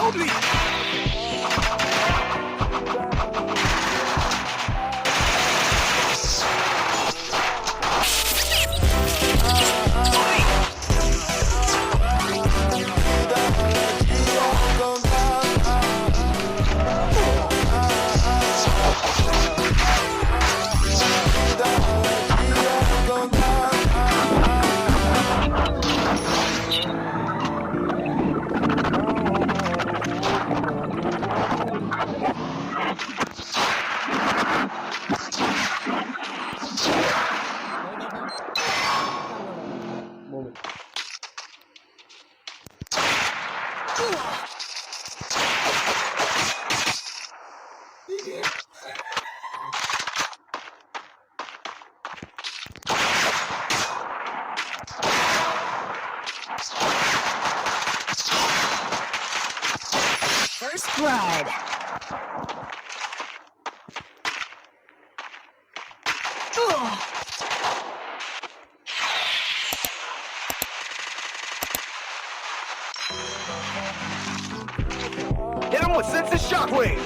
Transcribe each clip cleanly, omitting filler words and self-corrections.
Moment. First blood. Hit him with sense of shockwave.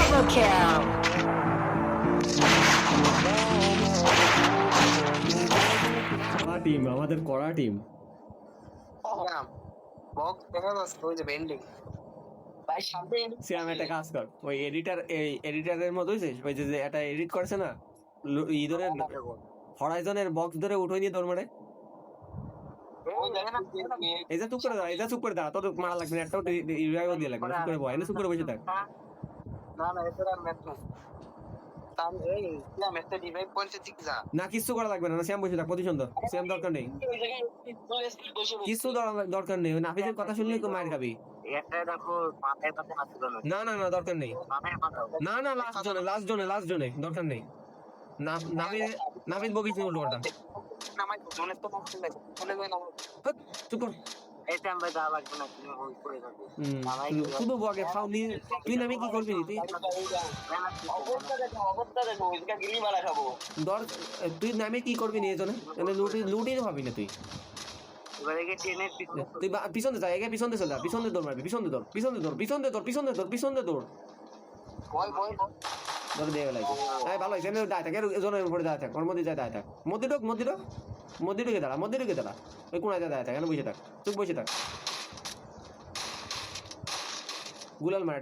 Double kill. Team আমাদের কড়া team. Box দেখা যাচ্ছে ওই যে বেন্ডিং ভাই সামনে সিয়াম একটা কাজ কর, ওই এডিটারের মতো হয়েছে ওই যে একটা এডিট করছে না ধরে হরাইজনের বক্স ধরে উঠে নিয়ে তোর মারে এই যে চুপ করে দাঁড়া, এই যে চুপ করে দাঁড়া, তোর মারা লাগবে না, একটাও রিভাইভও দিয়ে লাগবে না, চুপ করে বয়, এনে চুপ করে বসে থাক। না না এটা আর ম্যাচ না তাম এই না ম্যাচ রিভাইভ করতে ঠিক যা না কিছু করা লাগবে না, শ্যাম বসে থাক, পজিশন দাও, শ্যাম দরকার নেই, ওই জায়গায় চলে এসে বসে কিছু দরকার নেই, ওই নাফিজের কথা শুনলেই তো মার খাবি। এটা দেখো মাথায় পাতে আসলো না না না দরকার নেই, মাথায় পাতাও না না লাস্ট জোনে দরকার নেই, নাফিজ বকিস নি উল্টো কথা। নামাই জোনে তো বক্স নাই চলে যাবে না চুপ কর। এটা আমরা যা লাগবে না তুমি ওই করে যাবে শুধু বকে ফাউ নি, তুই নামে কি করবি তুই অবস্থা দেখো ওইটা গিলি মারা খাবো তুই নামে কি করবি নিয়ে জন্য লুটিয়ে ভাবি না তুই, এবারে কি টেনে তুই পিছনে যা, এগে পিছনে চলে যা, পিছনে দৌড় মারবি, পিছনে দৌড় বল ধরে দিয়ে গেলাই। হ্যাঁ ভালো হয়েছে, দায় থাক, জনের উপরে দায় থাক, ওর মধ্যে যায় দায় থাক, মধ্যে ঢুকে দাঁড়া, ওই কোনায় দায় থাক, বসে থাক, চুপ বসে থাক, গুলাল মার,